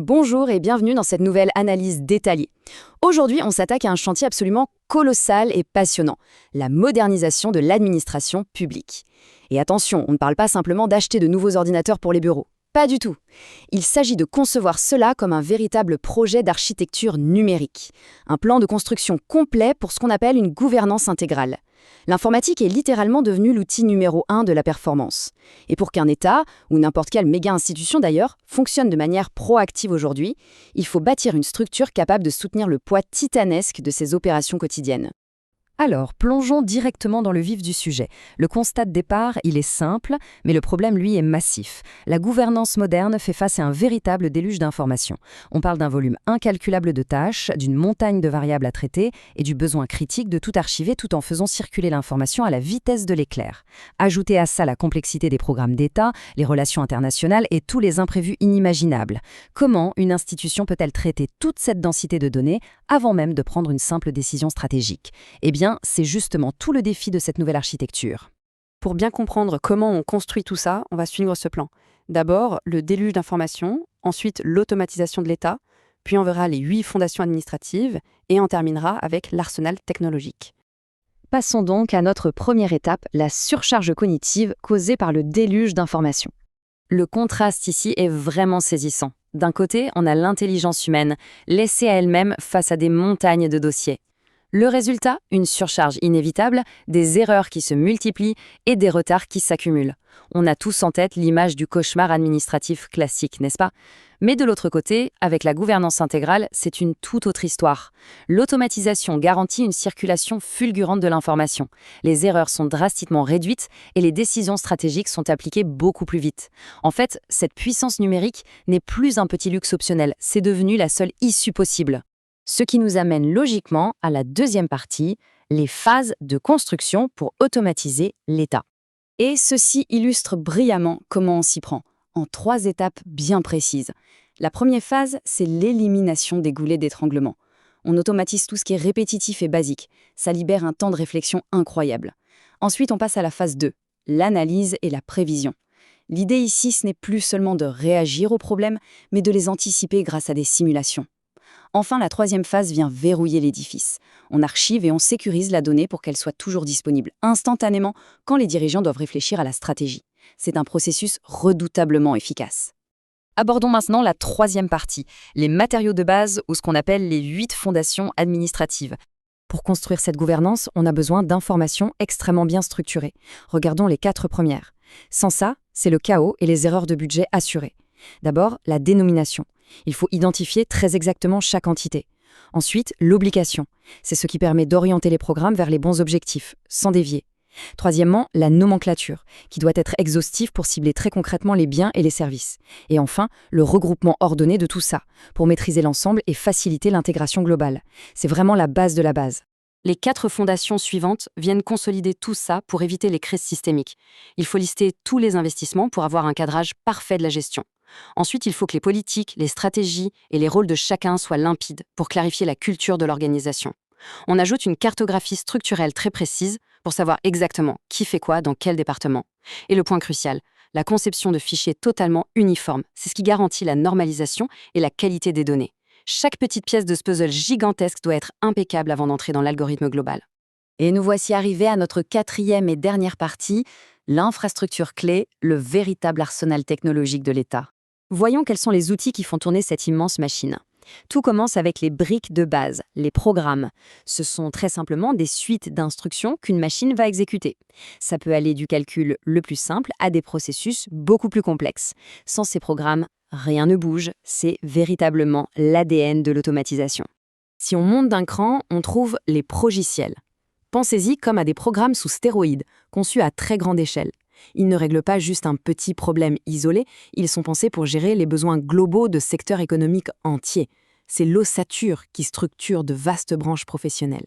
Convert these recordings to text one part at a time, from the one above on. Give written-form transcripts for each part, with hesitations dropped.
Bonjour et bienvenue dans cette nouvelle analyse détaillée. Aujourd'hui, on s'attaque à un chantier absolument colossal et passionnant, la modernisation de l'administration publique. Et attention, on ne parle pas simplement d'acheter de nouveaux ordinateurs pour les bureaux. Pas du tout. Il s'agit de concevoir cela comme un véritable projet d'architecture numérique, un plan de construction complet pour ce qu'on appelle une gouvernance intégrale. L'informatique est littéralement devenue l'outil numéro 1 de la performance. Et pour qu'un État, ou n'importe quelle méga-institution d'ailleurs, fonctionne de manière proactive aujourd'hui, il faut bâtir une structure capable de soutenir le poids titanesque de ses opérations quotidiennes. Alors, plongeons directement dans le vif du sujet. Le constat de départ, il est simple, mais le problème, lui, est massif. La gouvernance moderne fait face à un véritable déluge d'informations. On parle d'un volume incalculable de tâches, d'une montagne de variables à traiter et du besoin critique de tout archiver tout en faisant circuler l'information à la vitesse de l'éclair. Ajoutez à ça la complexité des programmes d'État, les relations internationales et tous les imprévus inimaginables. Comment une institution peut-elle traiter toute cette densité de données avant même de prendre une simple décision stratégique ? Eh bien, c'est justement tout le défi de cette nouvelle architecture. Pour bien comprendre comment on construit tout ça, on va suivre ce plan. D'abord, le déluge d'informations, ensuite l'automatisation de l'État, puis on verra les 8 fondations administratives et on terminera avec l'arsenal technologique. Passons donc à notre première étape, la surcharge cognitive causée par le déluge d'informations. Le contraste ici est vraiment saisissant. D'un côté, on a l'intelligence humaine, laissée à elle-même face à des montagnes de dossiers. Le résultat, une surcharge inévitable, des erreurs qui se multiplient et des retards qui s'accumulent. On a tous en tête l'image du cauchemar administratif classique, n'est-ce pas ? Mais de l'autre côté, avec la gouvernance intégrale, c'est une toute autre histoire. L'automatisation garantit une circulation fulgurante de l'information. Les erreurs sont drastiquement réduites et les décisions stratégiques sont appliquées beaucoup plus vite. En fait, cette puissance numérique n'est plus un petit luxe optionnel, c'est devenu la seule issue possible. Ce qui nous amène logiquement à la deuxième partie, les phases de construction pour automatiser l'État. Et ceci illustre brillamment comment on s'y prend, en 3 étapes bien précises. La première phase, c'est l'élimination des goulets d'étranglement. On automatise tout ce qui est répétitif et basique. Ça libère un temps de réflexion incroyable. Ensuite, on passe à la phase 2, l'analyse et la prévision. L'idée ici, ce n'est plus seulement de réagir aux problèmes, mais de les anticiper grâce à des simulations. Enfin, la troisième phase vient verrouiller l'édifice. On archive et on sécurise la donnée pour qu'elle soit toujours disponible instantanément quand les dirigeants doivent réfléchir à la stratégie. C'est un processus redoutablement efficace. Abordons maintenant la troisième partie, les matériaux de base ou ce qu'on appelle les 8 fondations administratives. Pour construire cette gouvernance, on a besoin d'informations extrêmement bien structurées. Regardons les 4 premières. Sans ça, c'est le chaos et les erreurs de budget assurées. D'abord, la dénomination. Il faut identifier très exactement chaque entité. Ensuite, l'obligation. C'est ce qui permet d'orienter les programmes vers les bons objectifs, sans dévier. Troisièmement, la nomenclature, qui doit être exhaustive pour cibler très concrètement les biens et les services. Et enfin, le regroupement ordonné de tout ça, pour maîtriser l'ensemble et faciliter l'intégration globale. C'est vraiment la base de la base. Les 4 fondations suivantes viennent consolider tout ça pour éviter les crises systémiques. Il faut lister tous les investissements pour avoir un cadrage parfait de la gestion. Ensuite, il faut que les politiques, les stratégies et les rôles de chacun soient limpides pour clarifier la culture de l'organisation. On ajoute une cartographie structurelle très précise pour savoir exactement qui fait quoi dans quel département. Et le point crucial, la conception de fichiers totalement uniformes. C'est ce qui garantit la normalisation et la qualité des données. Chaque petite pièce de ce puzzle gigantesque doit être impeccable avant d'entrer dans l'algorithme global. Et nous voici arrivés à notre 4e et dernière partie, l'infrastructure clé, le véritable arsenal technologique de l'État. Voyons quels sont les outils qui font tourner cette immense machine. Tout commence avec les briques de base, les programmes. Ce sont très simplement des suites d'instructions qu'une machine va exécuter. Ça peut aller du calcul le plus simple à des processus beaucoup plus complexes. Sans ces programmes, rien ne bouge, c'est véritablement l'ADN de l'automatisation. Si on monte d'un cran, on trouve les progiciels. Pensez-y comme à des programmes sous stéroïdes, conçus à très grande échelle. Ils ne règlent pas juste un petit problème isolé, ils sont pensés pour gérer les besoins globaux de secteurs économiques entiers. C'est l'ossature qui structure de vastes branches professionnelles.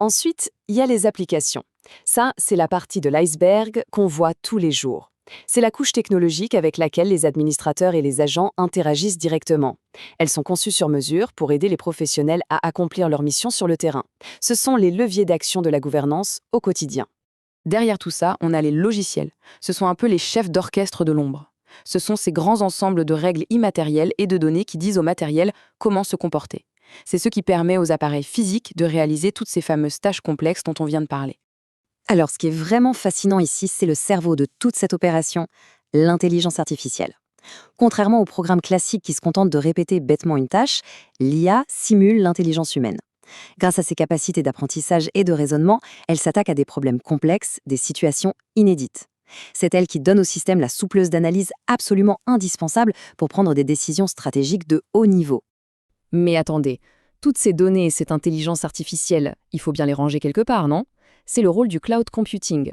Ensuite, il y a les applications. Ça, c'est la partie de l'iceberg qu'on voit tous les jours. C'est la couche technologique avec laquelle les administrateurs et les agents interagissent directement. Elles sont conçues sur mesure pour aider les professionnels à accomplir leur mission sur le terrain. Ce sont les leviers d'action de la gouvernance au quotidien. Derrière tout ça, on a les logiciels. Ce sont un peu les chefs d'orchestre de l'ombre. Ce sont ces grands ensembles de règles immatérielles et de données qui disent au matériel comment se comporter. C'est ce qui permet aux appareils physiques de réaliser toutes ces fameuses tâches complexes dont on vient de parler. Alors, ce qui est vraiment fascinant ici, c'est le cerveau de toute cette opération, l'intelligence artificielle. Contrairement aux programmes classiques qui se contentent de répéter bêtement une tâche, l'IA simule l'intelligence humaine. Grâce à ses capacités d'apprentissage et de raisonnement, elle s'attaque à des problèmes complexes, des situations inédites. C'est elle qui donne au système la souplesse d'analyse absolument indispensable pour prendre des décisions stratégiques de haut niveau. Mais attendez, toutes ces données et cette intelligence artificielle, il faut bien les ranger quelque part, non? C'est le rôle du cloud computing.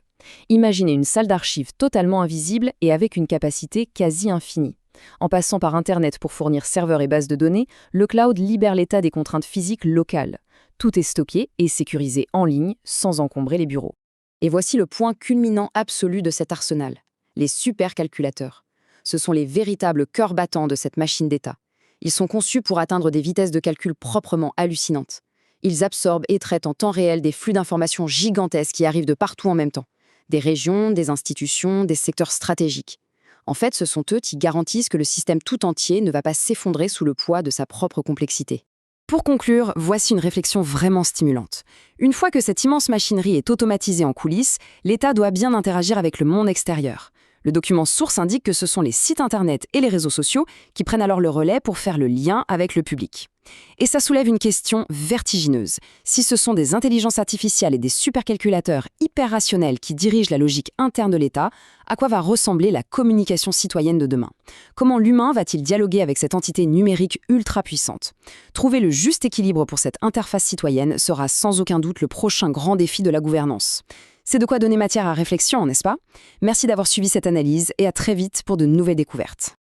Imaginez une salle d'archives totalement invisible et avec une capacité quasi infinie. En passant par Internet pour fournir serveurs et bases de données, le cloud libère l'État des contraintes physiques locales. Tout est stocké et sécurisé en ligne sans encombrer les bureaux. Et voici le point culminant absolu de cet arsenal, les supercalculateurs. Ce sont les véritables cœurs battants de cette machine d'État. Ils sont conçus pour atteindre des vitesses de calcul proprement hallucinantes. Ils absorbent et traitent en temps réel des flux d'informations gigantesques qui arrivent de partout en même temps. Des régions, des institutions, des secteurs stratégiques. En fait, ce sont eux qui garantissent que le système tout entier ne va pas s'effondrer sous le poids de sa propre complexité. Pour conclure, voici une réflexion vraiment stimulante. Une fois que cette immense machinerie est automatisée en coulisses, l'État doit bien interagir avec le monde extérieur. Le document source indique que ce sont les sites internet et les réseaux sociaux qui prennent alors le relais pour faire le lien avec le public. Et ça soulève une question vertigineuse. Si ce sont des intelligences artificielles et des supercalculateurs hyper rationnels qui dirigent la logique interne de l'État, à quoi va ressembler la communication citoyenne de demain? Comment l'humain va-t-il dialoguer avec cette entité numérique ultra puissante? Trouver le juste équilibre pour cette interface citoyenne sera sans aucun doute le prochain grand défi de la gouvernance. C'est de quoi donner matière à réflexion, n'est-ce pas? Merci d'avoir suivi cette analyse et à très vite pour de nouvelles découvertes.